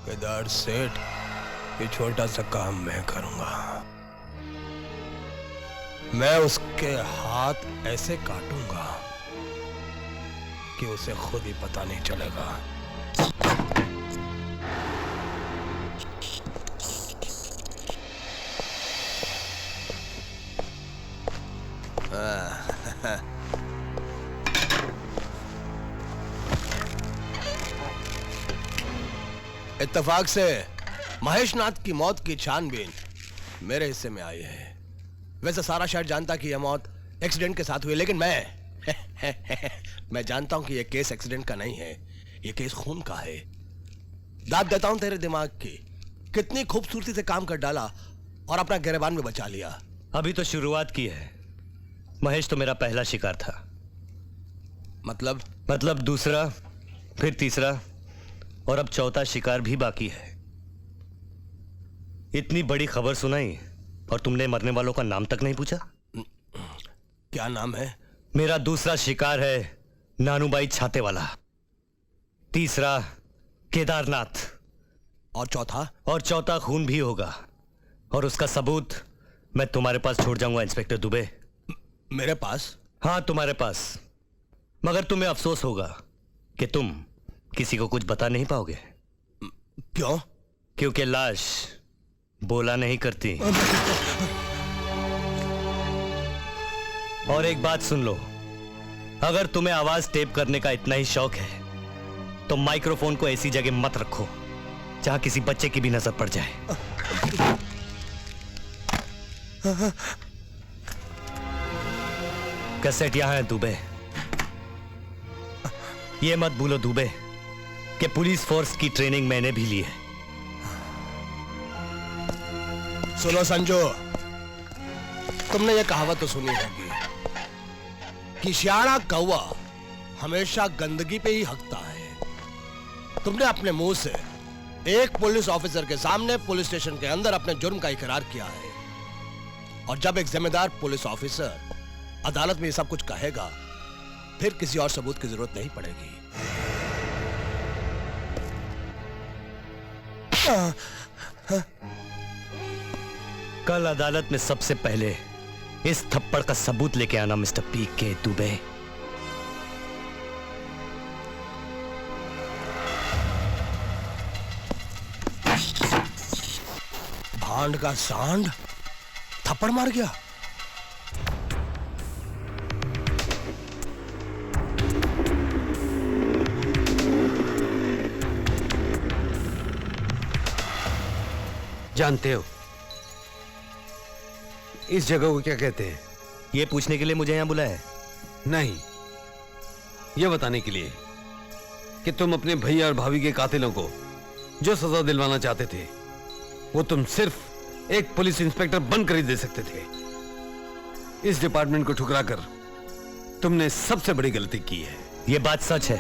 केदार सेठ, ये छोटा सा काम मैं करूंगा। मैं उसके हाथ ऐसे काटूंगा कि उसे खुद ही पता नहीं चलेगा। इत्तेफाक से महेश नाथ की मौत की छानबीन मेरे हिस्से में आई है। वैसे सारा शहर जानता कि यह मौत एक्सीडेंट के साथ हुई, लेकिन मैं जानता हूं कि यह केस एक्सीडेंट का नहीं है, यह केस खून का है। दाद देता हूं तेरे दिमाग की, कितनी खूबसूरती से काम कर डाला और अपना गिरबान में बचा लिया। अभी तो शुरुआत की है। महेश तो मेरा पहला शिकार था। मतलब दूसरा, फिर तीसरा और अब चौथा शिकार भी बाकी है। इतनी बड़ी खबर सुनाई और तुमने मरने वालों का नाम तक नहीं पूछा। क्या नाम है? मेरा दूसरा शिकार है नानूबाई छाते वाला, तीसरा केदारनाथ, और चौथा खून भी होगा। और उसका सबूत मैं तुम्हारे पास छोड़ जाऊंगा इंस्पेक्टर दुबे। मेरे पास? हाँ, तुम्हारे पास। मगर तुम्हें अफसोस होगा कि तुम किसी को कुछ बता नहीं पाओगे। क्यों? क्योंकि लाश बोला नहीं करती। और एक बात सुन लो, अगर तुम्हें आवाज टेप करने का इतना ही शौक है तो माइक्रोफोन को ऐसी जगह मत रखो जहां किसी बच्चे की भी नजर पड़ जाए। कैसेट यहां है दुबे। ये मत भूलो दुबे कि पुलिस फोर्स की ट्रेनिंग मैंने भी ली है। सुनो संजू, तुमने ये कहावत तो सुनी होगी कि सियाना कौवा हमेशा गंदगी पे ही हकता है। तुमने अपने मुंह से एक पुलिस ऑफिसर के सामने पुलिस स्टेशन के अंदर अपने जुर्म का इकरार किया है, और जब एक जिम्मेदार पुलिस ऑफिसर अदालत में ये सब कुछ कहेगा, फिर किसी और सबूत की जरूरत नहीं पड़ेगी। कल अदालत में सबसे पहले इस थप्पड़ का सबूत लेके आना मिस्टर पी के दुबे। भांड का सांड थप्पड़ मार गया। जानते हो इस जगह को क्या कहते हैं? ये पूछने के लिए मुझे यहां बुलाया है? नहीं, यह बताने के लिए कि तुम अपने भैया और भाभी के कातिलों को जो सजा दिलवाना चाहते थे, वो तुम सिर्फ एक पुलिस इंस्पेक्टर बनकर ही दे सकते थे। इस डिपार्टमेंट को ठुकराकर तुमने सबसे बड़ी गलती की है। यह बात सच है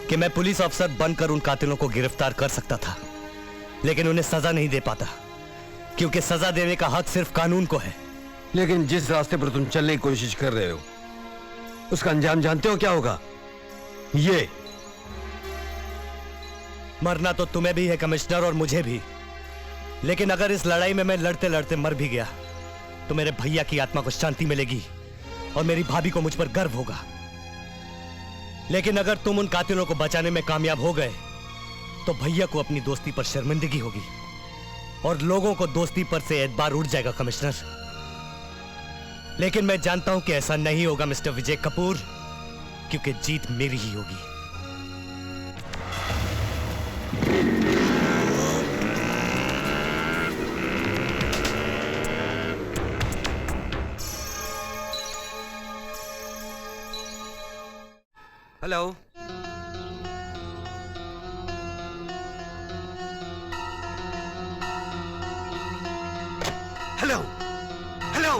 कि मैं पुलिस अफसर बनकर उन कातिलों को गिरफ्तार कर सकता था, लेकिन उन्हें सजा नहीं दे पाता, क्योंकि सजा देने का हक सिर्फ कानून को है। लेकिन जिस रास्ते पर तुम चलने की कोशिश कर रहे हो, उसका अंजाम जानते हो क्या होगा? ये मरना तो तुम्हें भी है कमिश्नर, और मुझे भी। लेकिन अगर इस लड़ाई में मैं लड़ते लड़ते मर भी गया तो मेरे भैया की आत्मा को शांति मिलेगी और मेरी भाभी को मुझ पर गर्व होगा। लेकिन अगर तुम उन कातिलों को बचाने में कामयाब हो गए तो भैया को अपनी दोस्ती पर शर्मिंदगी होगी और लोगों को दोस्ती पर से एतबार उड़ जाएगा कमिश्नर। लेकिन मैं जानता हूं कि ऐसा नहीं होगा मिस्टर विजय कपूर, क्योंकि जीत मेरी ही होगी। Hello, hello, hello.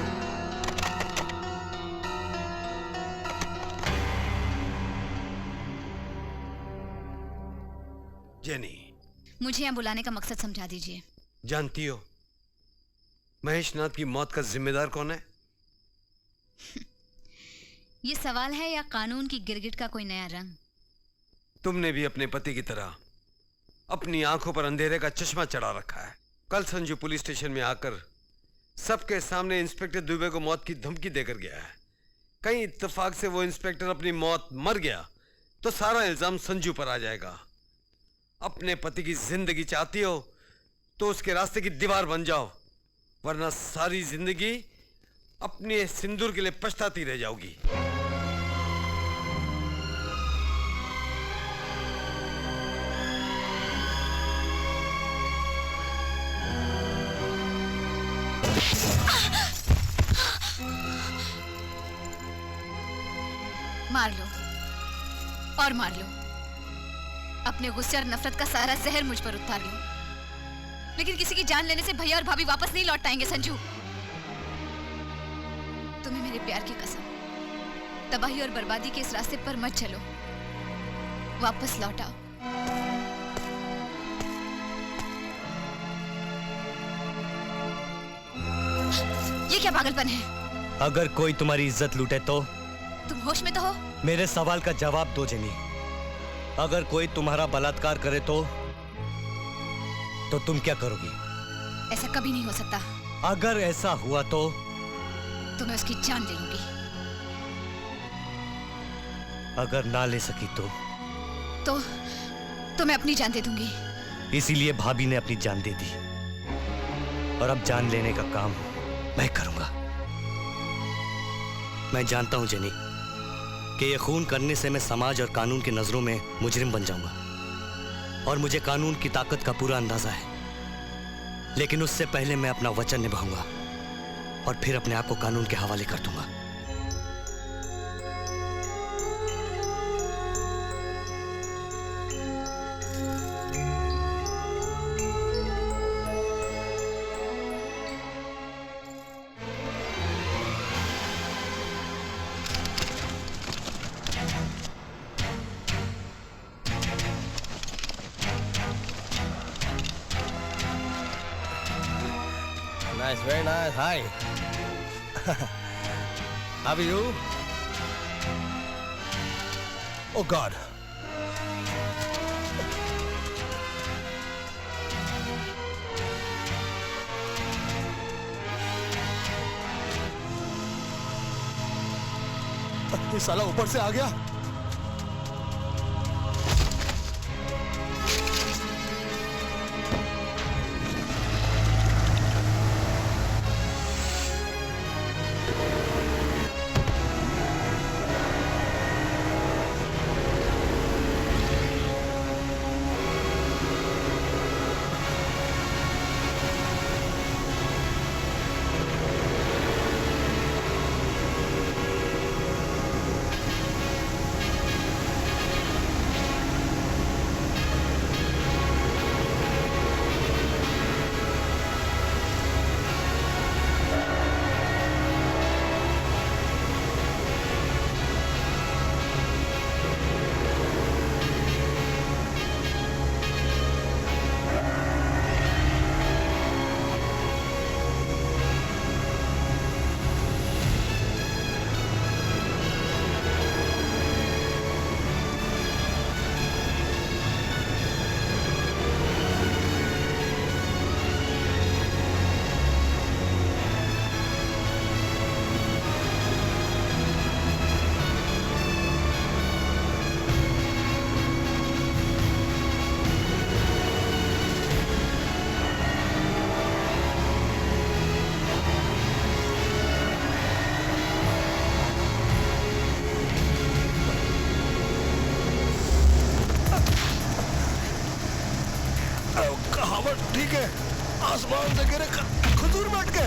जेनी, मुझे यहाँ बुलाने का मकसद समझा दीजिए। जानती हो महेश नाथ की मौत का जिम्मेदार कौन है? ये सवाल है या कानून की गिरगिट का कोई नया रंग? तुमने भी अपने पति की तरह अपनी आंखों पर अंधेरे का चश्मा चढ़ा रखा है। कल संजू पुलिस स्टेशन में आकर सबके सामने इंस्पेक्टर दुबे को मौत की धमकी देकर गया है। कहीं इत्तेफाक से वो इंस्पेक्टर अपनी मौत मर गया तो सारा इल्जाम संजू पर आ जाएगा। अपने पति की जिंदगी चाहती हो तो उसके रास्ते की दीवार बन जाओ, वरना सारी जिंदगी अपने सिंदूर के लिए पछताती रह जाओगी। मार लो और मार लो, अपने गुस्से और नफरत का सारा जहर मुझ पर उतार लो, लेकिन किसी की जान लेने से भैया और भाभी वापस नहीं लौट पाएंगे। संजू, तुम्हें मेरे प्यार की कसम, तबाही और बर्बादी के इस रास्ते पर मत चलो, वापस लौट आओ। ये क्या पागलपन है? अगर कोई तुम्हारी इज्जत लूटे तो? तुम होश में तो हो? मेरे सवाल का जवाब दो जेनी। अगर कोई तुम्हारा बलात्कार करे तो तुम क्या करोगी? ऐसा कभी नहीं हो सकता। अगर ऐसा हुआ तो मैं उसकी जान ले लूंगी। अगर ना ले सकी तो मैं अपनी जान दे दूंगी। इसीलिए भाभी ने अपनी जान दे दी और अब जान लेने का काम मैं करूंगा। मैं जानता हूं जेनी कि ये खून करने से मैं समाज और कानून की नजरों में मुजरिम बन जाऊंगा और मुझे कानून की ताकत का पूरा अंदाजा है, लेकिन उससे पहले मैं अपना वचन निभाऊंगा और फिर अपने आप को कानून के हवाले कर दूंगा। Nice, very nice. Hi. How are you? Oh God. ये साला ऊपर से आ गया। कहावत ठीक है, आसमान से गिरे खजूर में अटके।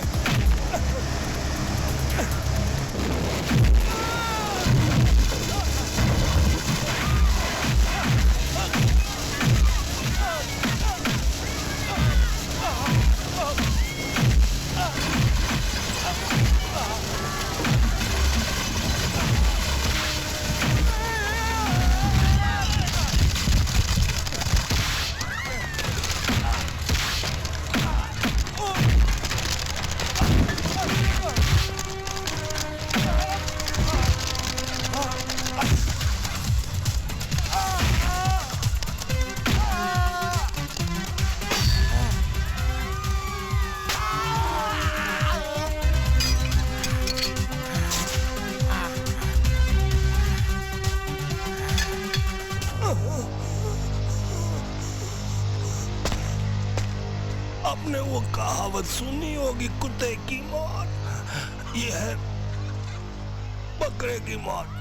आपने वो कहावत सुनी होगी, कुत्ते की मौत ये है बकरे की मौत।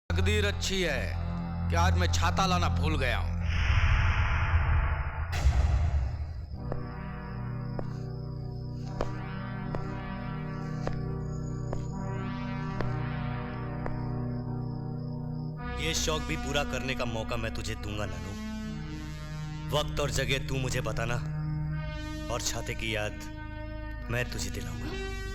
तकदीर अच्छी है कि आज मैं छाता लाना भूल गया हूं। ये शौक भी पूरा करने का मौका मैं तुझे दूंगा नानू। वक्त और जगह तू मुझे बताना और छाते की याद मैं तुझे दिलाऊंगा।